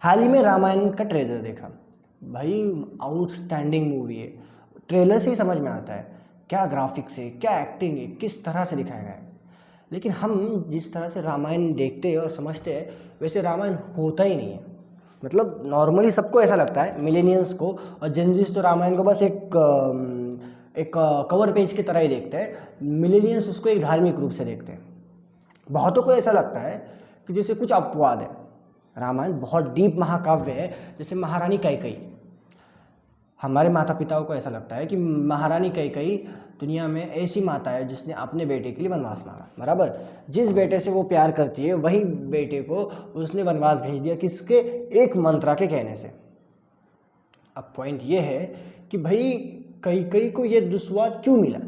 हाल ही में रामायण का ट्रेलर देखा भाई, आउटस्टैंडिंग मूवी है। ट्रेलर से ही समझ में आता है क्या ग्राफिक्स है, क्या एक्टिंग है, किस तरह से दिखाया गया है। लेकिन हम जिस तरह से रामायण देखते हैं और समझते हैं वैसे रामायण होता ही नहीं है। मतलब नॉर्मली सबको ऐसा लगता है, मिलेनियल्स को और जेनजीस तो रामायण को बस एक कवर पेज की तरह ही देखते हैं। मिलेनियल्स उसको एक धार्मिक रूप से देखते हैं। बहुतों को ऐसा लगता है कि जैसे कुछ अपवाद है, रामायण बहुत डीप महाकाव्य है। जैसे महारानी कैकेयी, हमारे माता पिताओं को ऐसा लगता है कि महारानी कैकेयी दुनिया में ऐसी माता है जिसने अपने बेटे के लिए वनवास मांगा, बराबर। जिस बेटे से वो प्यार करती है वही बेटे को उसने वनवास भेज दिया, किसके? एक मंत्रा के कहने से। अब पॉइंट ये है कि भाई कैकेयी को ये दुस्वाद क्यों मिला।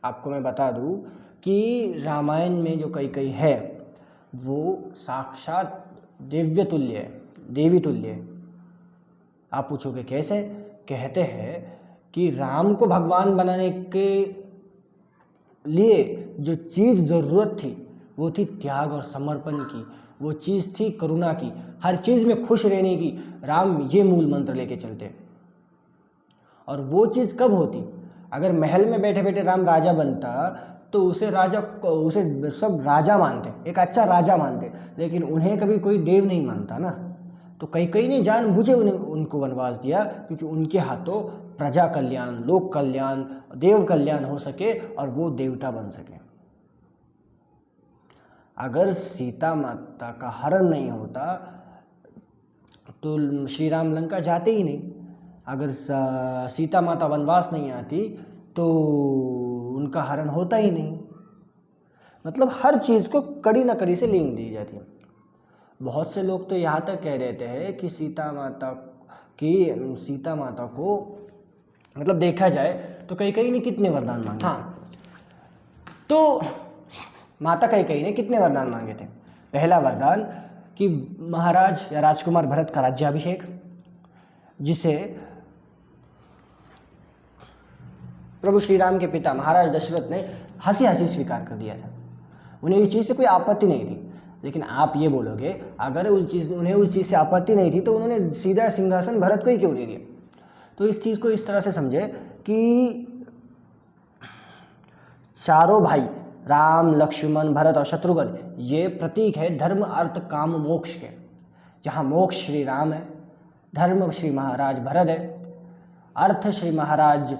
आपको मैं बता दूं कि रामायण में जो कैकेयी है वो साक्षात दिव्य तुल्य है, देवी तुल्य है। आप पूछोगे कैसे? कहते हैं कि राम को भगवान बनाने के लिए जो चीज़ ज़रूरत थी वो थी त्याग और समर्पण की, वो चीज़ थी करुणा की, हर चीज़ में खुश रहने की। राम ये मूल मंत्र लेके चलते। और वो चीज़ कब होती? अगर महल में बैठे बैठे राम राजा बनता तो उसे सब राजा मानते, एक अच्छा राजा मानते। लेकिन उन्हें कभी कोई देव नहीं मानता ना। तो कैकेयी ने जानबूझे उनको वनवास दिया क्योंकि उनके हाथों प्रजा कल्याण, लोक कल्याण, देव कल्याण हो सके और वो देवता बन सके। अगर सीता माता का हरण नहीं होता तो श्री राम लंका जाते ही नहीं। अगर सीता माता वनवास नहीं आती तो उनका हरण होता ही नहीं। मतलब हर चीज़ को कड़ी न कड़ी से लिंक दी जाती है। बहुत से लोग तो यहाँ तक कह देते हैं कि सीता माता को मतलब देखा जाए तो कैकेयी ने कितने वरदान मांगे? हाँ, तो माता कैकेयी ने कितने वरदान मांगे थे? पहला वरदान कि महाराज या राजकुमार भरत का राज्याभिषेक, जिसे प्रभु श्री राम के पिता महाराज दशरथ ने हंसी हंसी स्वीकार कर दिया था। उन्हें इस चीज़ से कोई आपत्ति नहीं थी। लेकिन आप ये बोलोगे अगर उन्हें उस चीज़ से आपत्ति नहीं थी तो उन्होंने सीधा सिंहासन भरत को ही क्यों दे दिया? तो इस चीज़ को इस तरह से समझे कि चारों भाई राम, लक्ष्मण, भरत और शत्रुघ्न ये प्रतीक है धर्म, अर्थ, काम, मोक्ष के। जहाँ मोक्ष श्री राम है, धर्म श्री महाराज भरत है, अर्थ श्री महाराज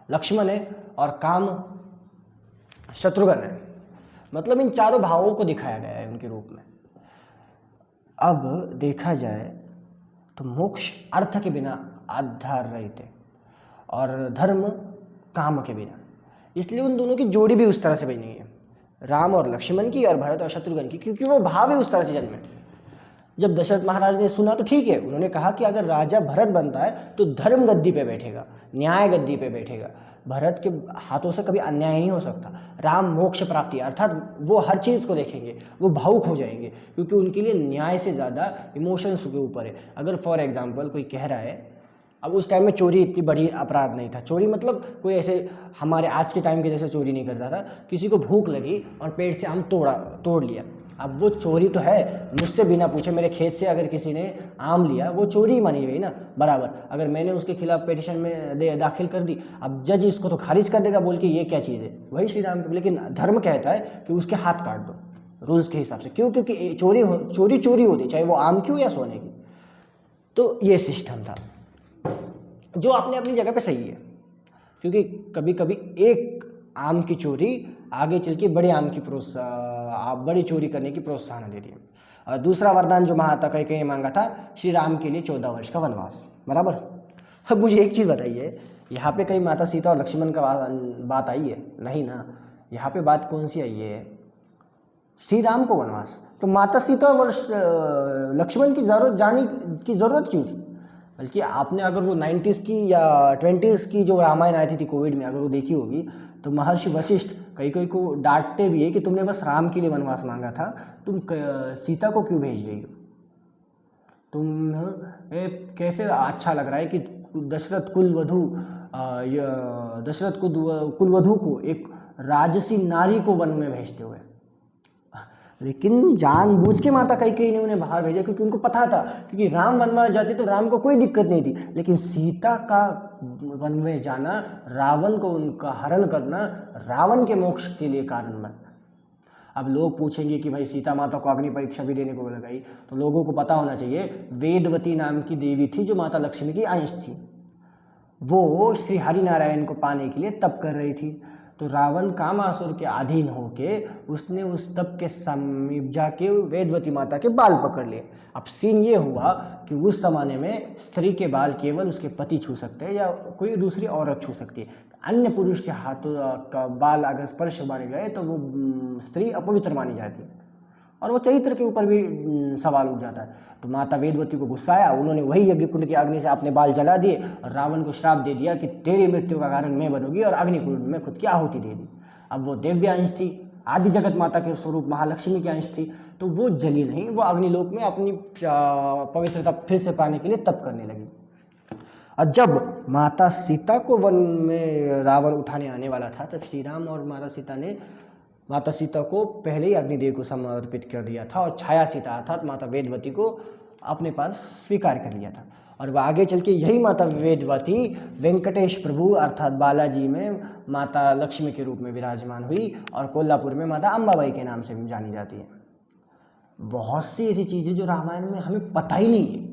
लक्ष्मण है और काम शत्रुघ्न है। मतलब इन चारों भावों को दिखाया गया है उनके रूप में। अब देखा जाए तो मोक्ष अर्थ के बिना आधार रहित है और धर्म काम के बिना, इसलिए उन दोनों की जोड़ी भी उस तरह से बनी है, राम और लक्ष्मण की और भरत और शत्रुघ्न की, क्योंकि वो भाव ही उस तरह से जन्मे। जब दशरथ महाराज ने सुना तो ठीक है, उन्होंने कहा कि अगर राजा भरत बनता है तो धर्म गद्दी पे बैठेगा, न्याय गद्दी पे बैठेगा, भरत के हाथों से कभी अन्याय नहीं हो सकता। राम मोक्ष प्राप्ति, अर्थात वो हर चीज़ को देखेंगे, वो भावुक हो जाएंगे क्योंकि उनके लिए न्याय से ज़्यादा इमोशंस के ऊपर है। अगर फॉर एग्जाम्पल कोई कह रहा है, अब उस टाइम में चोरी इतनी बड़ी अपराध नहीं था। चोरी मतलब कोई ऐसे हमारे आज के टाइम के जैसे चोरी नहीं करता था। किसी को भूख लगी और पेट से आम तोड़ लिया, अब वो चोरी तो है। मुझसे बिना पूछे मेरे खेत से अगर किसी ने आम लिया वो चोरी मानी गई ना, बराबर। अगर मैंने उसके खिलाफ पिटीशन में दाखिल कर दी, अब जज इसको तो खारिज कर देगा बोल के ये क्या चीज़ है, वही श्री राम। लेकिन धर्म कहता है कि उसके हाथ काट दो रूल्स के हिसाब से। क्यों? क्योंकि चोरी होती, चाहे वो आम की हो या सोने की। तो ये सिस्टम था जो अपने अपनी जगह पे सही है, क्योंकि कभी कभी एक आम की चोरी आगे चल के बड़े आम की बड़ी चोरी करने की प्रोत्साहन देती है। और दूसरा वरदान जो माता कैकेयी ने मांगा था, श्री राम के लिए 14 वर्ष का वनवास, बराबर। अब मुझे एक चीज़ बताइए, यहाँ पे कहीं माता सीता और लक्ष्मण का बात आई है? नहीं ना। यहाँ पे बात कौन सी आई है? श्री राम को वनवास। तो माता सीता और लक्ष्मण की जाने की ज़रूरत क्यों थी? बल्कि आपने अगर वो 90s की या 20s की जो रामायण आई थी कोविड में, अगर वो देखी होगी तो महर्षि वशिष्ठ कई को डांटते भी है कि तुमने बस राम के लिए वनवास मांगा था, तुम सीता को क्यों भेज रही हो? तुम कैसे अच्छा लग रहा है कि दशरथ कुलवधु को, एक राजसी नारी को वन में भेजते हुए। लेकिन जानबूझ के माता कैकेयी ने उन्हें बाहर भेजा, क्योंकि उनको पता था क्योंकि राम वनवास जाते तो राम को कोई दिक्कत नहीं थी, लेकिन सीता का वन में जाना, रावण को उनका हरण करना, रावण के मोक्ष के लिए कारण बनना। अब लोग पूछेंगे कि भाई सीता माता को अग्नि परीक्षा भी देने को लगाई, तो लोगों को पता होना चाहिए वेदवती नाम की देवी थी जो माता लक्ष्मी की अंश थी। वो श्री हरि नारायण को पाने के लिए तप कर रही थी। तो रावण कामासुर के अधीन होके उसने उस तप के समीप जाके वेदवती माता के बाल पकड़ लिए। अब सीन ये हुआ कि उस जमाने में स्त्री के बाल केवल उसके पति छू सकते हैं या कोई दूसरी औरत छू सकती है। अन्य पुरुष के हाथों का बाल अगर स्पर्श माने गए तो वो स्त्री अपवित्र मानी जाती है और वो चरित्र के ऊपर भी सवाल उठ जाता है। तो माता वेदवती को गुस्सा आया, उन्होंने वही यज्ञकुंड की अग्नि से अपने बाल जला दिए और रावण को श्राप दे दिया कि तेरी मृत्यु का कारण मैं बनूंगी, और अग्निकुंड में खुद की आहुति दे दी। अब वो दिव्य अंश थी, आदि जगत माता के स्वरूप महालक्ष्मी के अंश थी, तो वो जली नहीं, वो अग्निलोक में अपनी पवित्रता फिर से पाने के लिए तप करने लगी। और जब माता सीता को वन में रावण उठाने आने वाला था, तब श्री राम और माता सीता ने माता सीता को पहले ही अग्निदेव को समर्पित कर दिया था और छाया सीता अर्थात माता वेदवती को अपने पास स्वीकार कर लिया था। और वह आगे चल के यही माता वेदवती वेंकटेश प्रभु अर्थात बालाजी में माता लक्ष्मी के रूप में विराजमान हुई और कोल्हापुर में माता अंबाबाई के नाम से भी जानी जाती है। बहुत सी ऐसी चीज़ें जो रामायण में हमें पता ही नहीं है।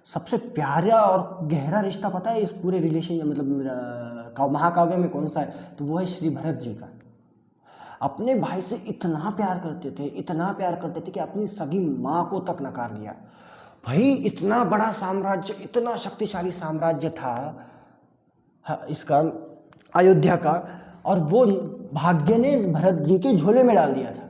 सबसे प्यारा और गहरा रिश्ता पता है इस पूरे रिलेशन मतलब महाकाव्य में कौन सा है? तो वो है श्री भरत जी का। अपने भाई से इतना प्यार करते थे, इतना प्यार करते थे कि अपनी सगी माँ को तक नकार दिया। भाई इतना बड़ा साम्राज्य, इतना शक्तिशाली साम्राज्य था इसका अयोध्या का, और वो भाग्य ने भरत जी के झोले में डाल दिया था।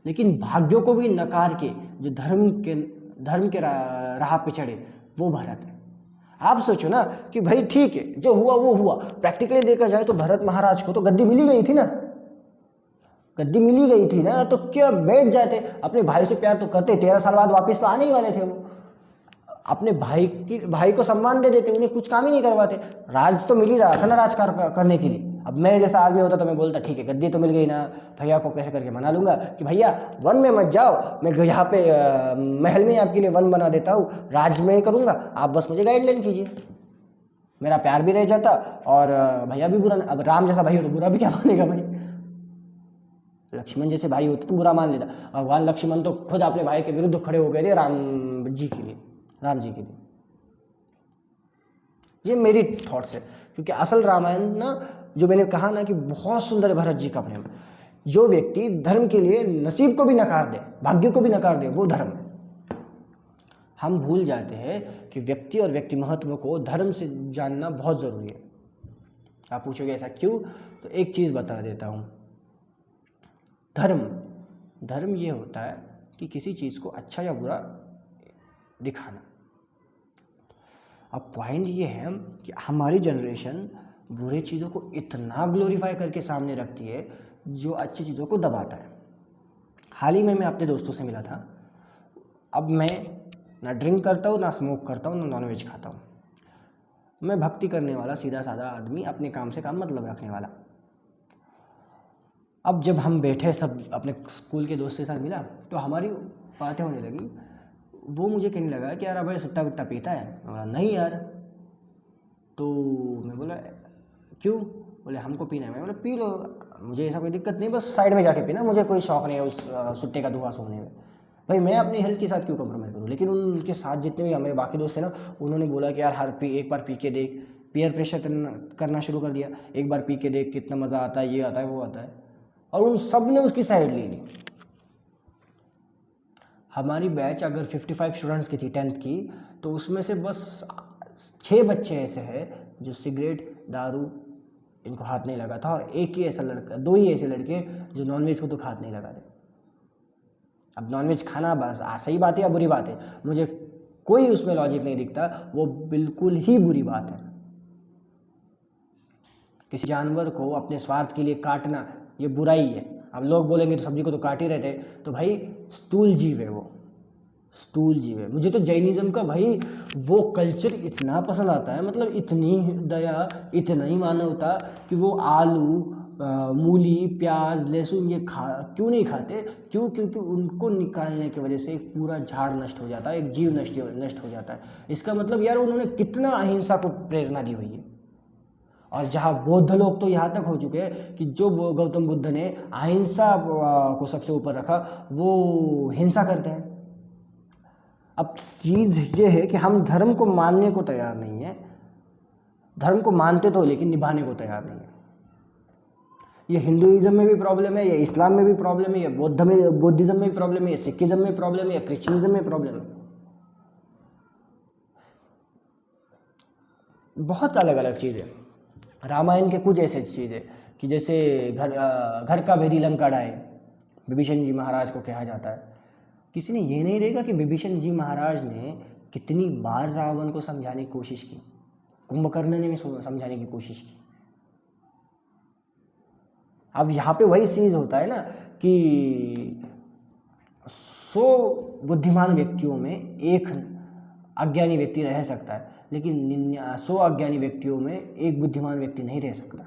लेकिन भाग्यों को भी नकार के जो धर्म के राह पे चढ़े वो भरत है। आप सोचो ना कि भाई ठीक है जो हुआ वो हुआ, प्रैक्टिकली देखा जाए तो भरत महाराज को तो गद्दी मिली गई थी ना, गद्दी मिली गई थी ना, तो क्या बैठ जाते? अपने भाई से प्यार तो करते, 13 साल बाद वापस तो आने ही वाले थे वो, अपने भाई को सम्मान दे देते, उन्हें कुछ काम ही नहीं करवाते। राज तो मिल ही रहा था ना राजकार करने के लिए। अब मेरे जैसा आदमी होता तो मैं बोलता ठीक है गद्दी तो मिल गई ना, भैया को कैसे करके मना लूंगा कि भैया वन में मत जाओ, मैं यहाँ पे महल में आपके लिए वन बना देता हूँ, राज में करूँगा, आप बस मुझे गाइडलाइन कीजिए, मेरा प्यार भी रह जाता और भैया भी बुरा। अब राम जैसा भाई हो तो बुरा भी क्या मानेगा भाई? लक्ष्मण जैसे भाई होते तो बुरा मान लेता। भगवान लक्ष्मण तो खुद अपने भाई के विरुद्ध खड़े हो गए थे राम जी के लिए। ये मेरी थॉट्स है, क्योंकि असल रामायण ना जो मैंने कहा ना कि बहुत सुंदर है भरत जी का प्रेम। जो व्यक्ति धर्म के लिए नसीब को भी नकार दे, भाग्य को भी नकार दे, वो धर्म है। हम भूल जाते हैं कि व्यक्ति और व्यक्ति महत्व को धर्म से जानना बहुत जरूरी है। आप पूछोगे ऐसा क्यों? तो एक चीज बता देता हूं। धर्म ये होता है कि किसी चीज़ को अच्छा या बुरा दिखाना। अब पॉइंट ये है कि हमारी जनरेशन बुरी चीज़ों को इतना ग्लोरीफाई करके सामने रखती है जो अच्छी चीज़ों को दबाता है। हाल ही में मैं अपने दोस्तों से मिला था। अब मैं ना ड्रिंक करता हूँ, ना स्मोक करता हूँ, ना नॉनवेज खाता हूँ। मैं भक्ति करने वाला सीधा साधा आदमी, अपने काम से काम मतलब रखने वाला। अब जब हम बैठे सब अपने स्कूल के दोस्त के साथ मिला तो हमारी बातें होने लगी। वो मुझे कहने लगा कि यार अब सुट्टा वुट्टा पीता है? मैं बोला नहीं यार। तो मैं बोला क्यों? बोले हमको पीना है। मैं बोला पी लो, मुझे ऐसा कोई दिक्कत नहीं, बस साइड में जाके पीना, मुझे कोई शौक नहीं है उस सुट्टे का धुआं सूंघने में। भाई मैं अपनी हेल्थ के साथ क्यों कम्प्रोमाइज़ करूँ? लेकिन उनके साथ जितने भी हमारे बाकी दोस्त हैं ना, उन्होंने बोला कि यार एक बार पी के देख। पीयर प्रेशर करना शुरू कर दिया, एक बार पी के देख कितना मज़ा आता है, ये आता है वो आता है, और उन सब ने उसकी साइड ले ली। हमारी बैच अगर 55 स्टूडेंट्स की थी 10th की, तो उसमें से बस 6 बच्चे ऐसे हैं जो सिगरेट दारू इनको हाथ नहीं लगा था, और एक ही ऐसा लड़का, 2 ही ऐसे लड़के जो नॉनवेज को तो हाथ नहीं लगा थे। अब नॉनवेज खाना बस सही बात है या बुरी बात है, मुझे कोई उसमें लॉजिक नहीं दिखता, वो बिल्कुल ही बुरी बात है। किसी जानवर को अपने स्वार्थ के लिए काटना ये बुराई है। अब लोग बोलेंगे तो सब्जी को तो काट ही रहते, तो भाई स्थूल जीव है वो, स्थूल जीव है। मुझे तो जैनिज्म का भाई वो कल्चर इतना पसंद आता है, मतलब इतनी दया, इतना ही मानवता कि वो आलू मूली, प्याज, लहसुन ये क्यों नहीं खाते? क्योंकि उनको निकालने की वजह से एक पूरा झाड़ नष्ट हो जाता है, एक जीव नष्ट हो जाता है। इसका मतलब यार उन्होंने कितना अहिंसा को प्रेरणा दी हुई है। और जहाँ बौद्ध लोग तो यहाँ तक हो चुके हैं कि जो गौतम बुद्ध ने अहिंसा को सबसे ऊपर रखा, वो हिंसा करते हैं। अब चीज़ ये है कि हम धर्म को मानने को तैयार नहीं है, धर्म को मानते तो लेकिन निभाने को तैयार नहीं है। ये हिंदुइज्म में भी प्रॉब्लम है, ये इस्लाम में भी प्रॉब्लम है, ये बुद्धिज्म में भी प्रॉब्लम है, ये सिखिज्म में प्रॉब्लम है, ये क्रिश्चियनिज्म में प्रॉब्लम है। बहुत अलग अलग चीज़ें। रामायण के कुछ ऐसे चीज़ें कि जैसे घर का भेदी लंका ढाए, विभीषण जी महाराज को कहा जाता है। किसी ने ये नहीं देखा कि विभीषण जी महाराज ने कितनी बार रावण को समझाने की कोशिश की, कुंभकर्ण ने भी समझाने की कोशिश की। अब यहाँ पे वही चीज़ होता है ना कि 100 बुद्धिमान व्यक्तियों में एक अज्ञानी व्यक्ति रह सकता है, लेकिन 100 अज्ञानी व्यक्तियों में एक बुद्धिमान व्यक्ति नहीं रह सकता।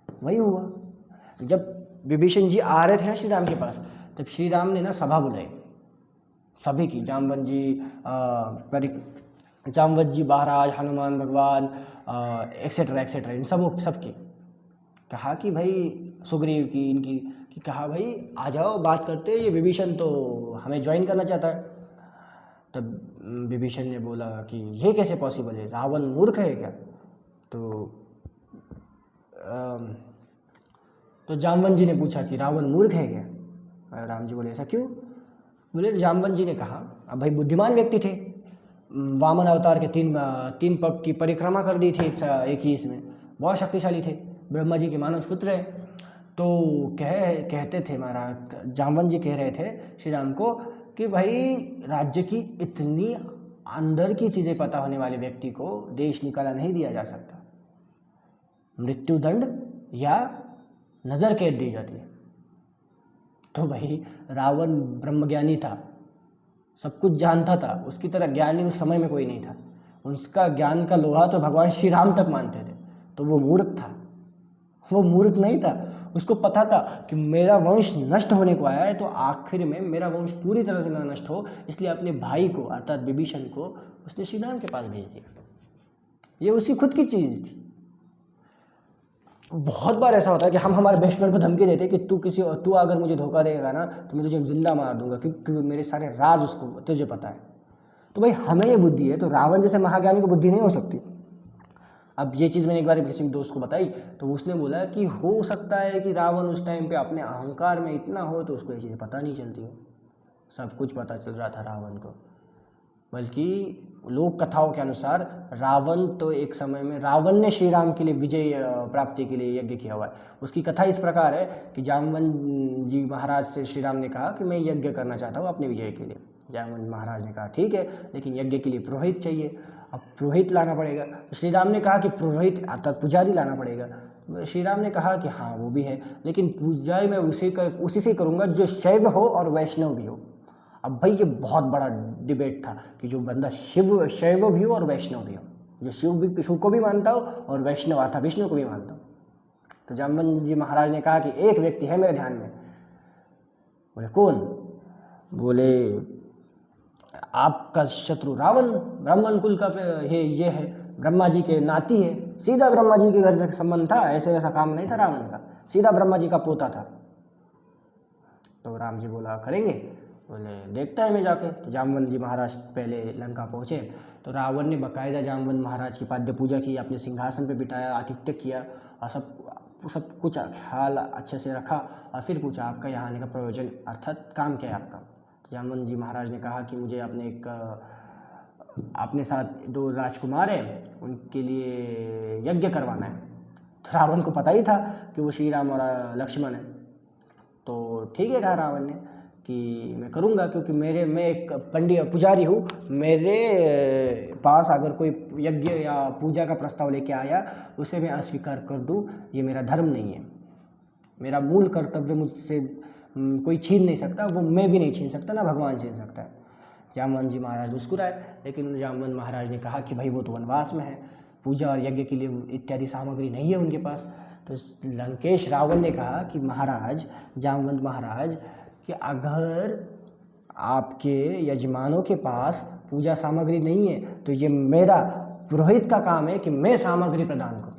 वही हुआ जब विभीषण जी आ रहे थे ना श्री राम के पास, तब श्री राम ने ना सभा बुलाई सभी की, जामवंत जी महाराज, हनुमान भगवान एक्सेट्रा एक्सेट्रा, इन सबकी कहा कि भाई सुग्रीव की, इनकी कि कहा भाई आ जाओ बात करते, ये विभीषण तो हमें ज्वाइन करना चाहता है। तब विभीषण ने बोला कि ये कैसे पॉसिबल है, रावण मूर्ख है क्या? तो जामवंत जी ने पूछा कि रावण मूर्ख है क्या? राम जी बोले ऐसा क्यों? बोले जामवंत जी ने कहा, अब भाई बुद्धिमान व्यक्ति थे, वामन अवतार के तीन पग की परिक्रमा कर दी थी एक ही इसमें, बहुत शक्तिशाली थे, ब्रह्मा जी के मानस पुत्र है। तो कहते थे महाराज, जामवंत जी कह रहे थे श्री राम को कि भाई राज्य की इतनी अंदर की चीज़ें पता होने वाले व्यक्ति को देश निकाला नहीं दिया जा सकता, मृत्युदंड या नज़र कैद दी जाती है। तो भाई रावण ब्रह्मज्ञानी था, सब कुछ जानता था, उसकी तरह ज्ञानी उस समय में कोई नहीं था। उसका ज्ञान का लोहा तो भगवान श्री राम तक मानते थे। तो वो मूर्ख था, वो मूर्ख नहीं था, उसको पता था कि मेरा वंश नष्ट होने को आया है, तो आखिर में मेरा वंश पूरी तरह से ना नष्ट हो, इसलिए अपने भाई को अर्थात विभीषण को उसने श्री राम के पास भेज दिया। ये उसकी खुद की चीज़ थी। बहुत बार ऐसा होता है कि हम हमारे बेस्ट फ्रेंड को धमकी देते कि तू अगर मुझे धोखा देगा ना तो मैं तुझे जिंदा मार दूंगा, क्योंकि मेरे सारे राज उसको तुझे पता है। तो भाई हमें ये बुद्धि है, तो रावण जैसे महाज्ञानी को बुद्धि नहीं हो सकती। अब ये चीज़ मैंने एक बार किसी दोस्त को बताई, तो उसने बोला कि हो सकता है कि रावण उस टाइम पे अपने अहंकार में इतना हो तो उसको ये चीज़ें पता नहीं चलती हो। सब कुछ पता चल रहा था रावण को, बल्कि लोक कथाओं के अनुसार रावण तो एक समय में रावण ने श्री राम के लिए विजय प्राप्ति के लिए यज्ञ किया हुआ है। उसकी कथा इस प्रकार है कि जामवंत जी महाराज से श्री राम ने कहा कि मैं यज्ञ करना चाहता हूँ अपने विजय के लिए। जामवंत महाराज ने कहा ठीक है, लेकिन यज्ञ के लिए पुरोहित चाहिए, अब पुरोहित लाना पड़ेगा। तो श्री राम ने कहा कि पुरोहित अर्थात पुजारी लाना पड़ेगा। श्री राम ने कहा कि हाँ वो भी है, लेकिन पूजारी मैं उसी से करूँगा जो शैव हो और वैष्णव भी हो। अब भाई ये बहुत बड़ा डिबेट था कि जो बंदा शैव भी हो और वैष्णव भी हो, जो शिव को भी मानता हो और वैष्णव अर्थात विष्णु को भी मानता हो। तो जामवंत जी महाराज ने कहा कि एक व्यक्ति है मेरे ध्यान में। बोले कौन? बोले आपका शत्रु रावण, ब्राह्मण कुल का ये है, ब्रह्मा जी के नाती है, सीधा ब्रह्मा जी के घर से संबंध था, ऐसे वैसा काम नहीं था रावण का, सीधा ब्रह्मा जी का पोता था। तो राम जी बोला करेंगे? बोले देखता है मैं जाके। तो जामवंत जी महाराज पहले लंका पहुँचे, तो रावण ने बाकायदा जामवंत महाराज की पाद्य पूजा की, अपने सिंहासन पे बिठाया, आतिथ्य किया और सब कुछ ख्याल अच्छे से रखा, और फिर पूछा आपका यहाँ आने का प्रयोजन अर्थात काम क्या है आपका? तो जामवंत जी महाराज ने कहा कि मुझे अपने साथ 2 राजकुमार हैं, उनके लिए यज्ञ करवाना है। तो रावण को पता ही था कि वो श्री राम और लक्ष्मण है। तो ठीक है कहा रावण ने कि मैं करूँगा, क्योंकि मैं एक पंडित पुजारी हूँ, मेरे पास अगर कोई यज्ञ या पूजा का प्रस्ताव लेके आया उसे मैं अस्वीकार कर दूँ, ये मेरा धर्म नहीं है। मेरा मूल कर्तव्य मुझसे कोई छीन नहीं सकता, वो मैं भी नहीं छीन सकता, ना भगवान छीन सकता है। जामवंत जी महाराज मुस्कुराए, लेकिन जामवंत महाराज ने कहा कि भाई वो तो वनवास में है, पूजा और यज्ञ के लिए इत्यादि सामग्री नहीं है उनके पास। तो लंकेश रावण ने कहा कि महाराज, जामवंत महाराज, कि अगर आपके यजमानों के पास पूजा सामग्री नहीं है तो ये मेरा पुरोहित का काम है कि मैं सामग्री प्रदान करूं।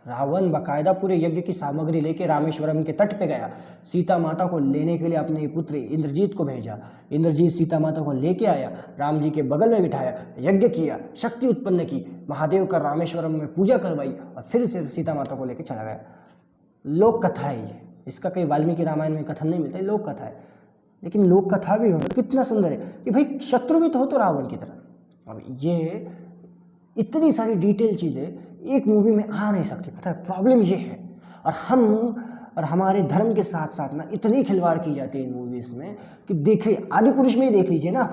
रावण बाकायदा पूरे यज्ञ की सामग्री लेके रामेश्वरम के तट पे गया। सीता माता को लेने के लिए अपने पुत्र इंद्रजीत को भेजा। इंद्रजीत सीता माता को लेके आया, राम जी के बगल में बिठाया, यज्ञ किया, शक्ति उत्पन्न की, महादेव का रामेश्वरम में पूजा करवाई और फिर से सीता माता को लेके चला गया। लोक कथा है ये, इसका कहीं वाल्मीकि रामायण में कथन नहीं मिलता, लोक कथा है। लेकिन लोक कथा भी हो कितना सुंदर है कि भाई शत्रु भी तो हो तो रावण की तरह। अब ये इतनी सारी डिटेल चीज़ें एक मूवी में आ नहीं सकती, पता है प्रॉब्लम ये है। और हमारे धर्म के साथ साथ ना इतनी खिलवाड़ की जाती है इन मूवीज में कि देखिए, आदि पुरुष में ही देख लीजिए ना,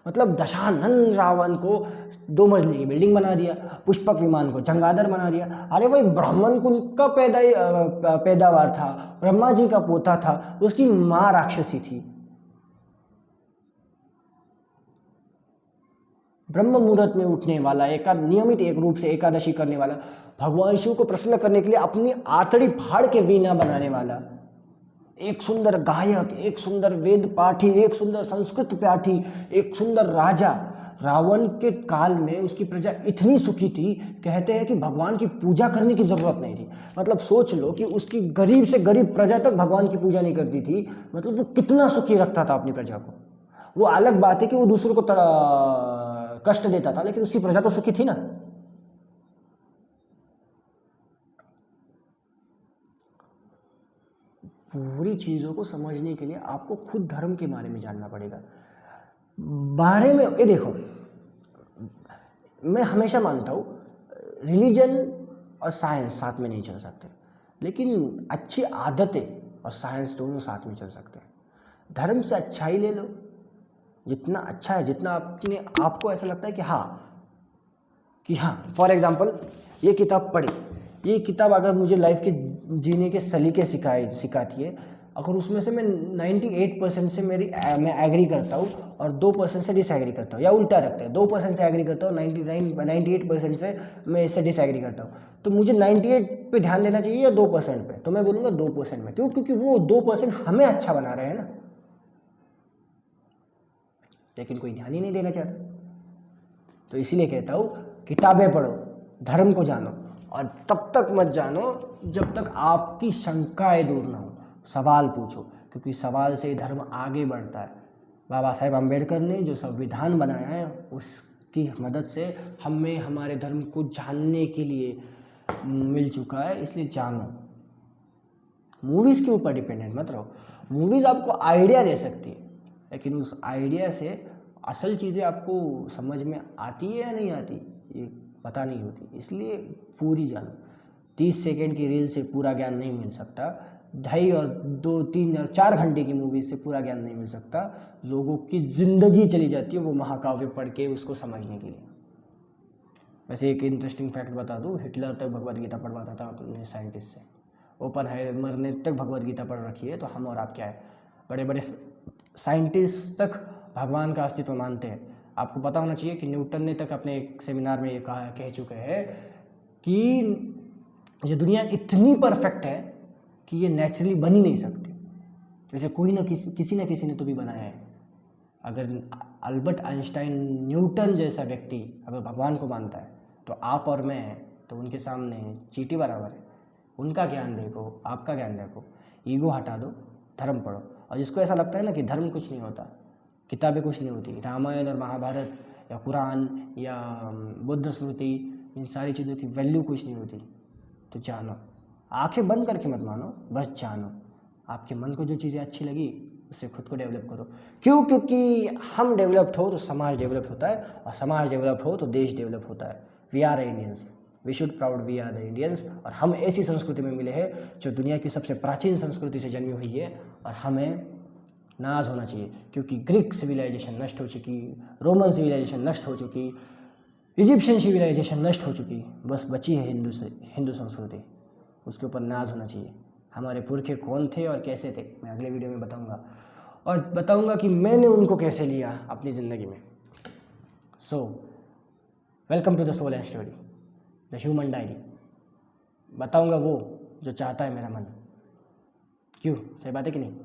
मतलब दशानन रावण को 2 मंजिली की बिल्डिंग बना दिया, पुष्पक विमान को चंगादर बना दिया। अरे भाई ब्राह्मण कुल का पैदावार था, ब्रह्मा जी का पोता था, उसकी माँ राक्षसी थी, ब्रह्म मुहूर्त में उठने वाला, नियमित एक रूप से एकादशी करने वाला, भगवान शिव को प्रसन्न करने के लिए अपनी आतड़ी फाड़ के वीणा बनाने वाला, एक सुंदर गायक, एक सुंदर वेद पाठी, एक सुंदर संस्कृत पाठी, एक सुंदर राजा। रावण के काल में उसकी प्रजा इतनी सुखी थी, कहते हैं कि भगवान की पूजा करने की जरूरत नहीं थी। मतलब सोच लो कि उसकी गरीब से गरीब प्रजा तक भगवान की पूजा नहीं करती थी। मतलब वो कितना सुखी रखता था अपनी प्रजा को। वो अलग बात है कि वो दूसरों को कष्ट देता था, लेकिन उसकी प्रजा तो सुखी थी ना। पूरी चीजों को समझने के लिए आपको खुद धर्म के बारे में जानना पड़ेगा। बारे में ये देखो, मैं हमेशा मानता हूं रिलीजन और साइंस साथ में नहीं चल सकते, लेकिन अच्छी आदतें और साइंस दोनों साथ में चल सकते हैं। धर्म से अच्छाई ले लो, जितना अच्छा है, जितना आपको ऐसा लगता है कि हाँ फॉर एग्जांपल ये किताब पढ़ी, ये किताब अगर मुझे लाइफ के जीने के सलीके सिखाती है, अगर उसमें से मैं 98% से मैं एग्री करता हूँ और 2% से डिसएग्री करता हूँ, या उल्टा रखते हैं 2% से एग्री करता हूँ, 98% से मैं इससे डिसएग्री करता हूँ, तो मुझे 98 पे ध्यान देना चाहिए या 2% पे? तो मैं बोलूँगा 2% में। क्यों? क्योंकि वो 2% हमें अच्छा बना रहे हैं ना, लेकिन कोई ध्यान ही नहीं देना चाहता। तो इसीलिए कहता हूँ किताबें पढ़ो, धर्म को जानो, और तब तक मत जानो जब तक आपकी शंकाएं दूर ना हो। सवाल पूछो, क्योंकि सवाल से ही धर्म आगे बढ़ता है। बाबा साहेब अम्बेडकर ने जो संविधान बनाया है, उसकी मदद से हमें हमारे धर्म को जानने के लिए मिल चुका है, इसलिए जानो। मूवीज़ के ऊपर डिपेंडेंट मत रहो। मूवीज़ आपको आइडिया दे सकती है, लेकिन उस आइडिया से असल चीज़ें आपको समझ में आती है या नहीं आती, ये पता नहीं होती। इसलिए पूरी जानो। 30 सेकेंड की रील से पूरा ज्ञान नहीं मिल सकता, 2.5 और 2, 3 और 4 घंटे की मूवी से पूरा ज्ञान नहीं मिल सकता। लोगों की ज़िंदगी चली जाती है वो महाकाव्य पढ़ के उसको समझने के लिए। वैसे एक इंटरेस्टिंग फैक्ट बता दूँ, हिटलर तक भगवद गीता पढ़वाता था अपने साइंटिस्ट से। ओपनहाइमर ने तक भगवद गीता पढ़ रखी है, तो हम और आप क्या है? बड़े बड़े साइंटिस्ट तक भगवान का अस्तित्व मानते हैं। आपको पता होना चाहिए कि न्यूटन ने तक अपने एक सेमिनार में ये कह चुके हैं कि ये दुनिया इतनी परफेक्ट है कि ये नेचुरली बन ही नहीं सकती। जैसे कोई ना किसी ने तो भी बनाया है। अगर अल्बर्ट आइंस्टाइन, न्यूटन जैसा व्यक्ति अगर भगवान को मानता है, तो आप और मैं तो उनके सामने चींटी बराबर है। उनका ज्ञान देखो, आपका ज्ञान देखो, ईगो हटा दो, धर्म पढ़ो। और जिसको ऐसा लगता है ना कि धर्म कुछ नहीं होता, किताबें कुछ नहीं होती, रामायण और महाभारत या कुरान या बुद्ध स्मृति, इन सारी चीज़ों की वैल्यू कुछ नहीं होती, तो जानो। आंखें बंद करके मत मानो, बस जानो। आपके मन को जो चीज़ें अच्छी लगी उससे खुद को डेवलप करो। क्यों? क्योंकि हम डेवलप्ड हो तो समाज डेवलप होता है, और समाज डेवलप हो तो देश डेवलप होता है। We are Indians, we should proud we are the Indians. और हम ऐसी संस्कृति में मिले हैं जो दुनिया की सबसे प्राचीन संस्कृति से जन्मी हुई है, और हमें नाज होना चाहिए। क्योंकि ग्रीक सिविलाइजेशन नष्ट हो चुकी, रोमन सिविलाइजेशन नष्ट हो चुकी, इजिप्शियन सिविलाइजेशन नष्ट हो चुकी, बस बची है हिंदू संस्कृति। उसके ऊपर नाज होना चाहिए। हमारे पुरखे कौन थे और कैसे थे, मैं अगले वीडियो में बताऊंगा, और बताऊंगा कि मैंने उनको कैसे लिया अपनी ज़िंदगी में। So welcome to the soul and story, the human diary. बताऊंगा वो जो चाहता है मेरा मन। क्यों, सही बात है कि नहीं?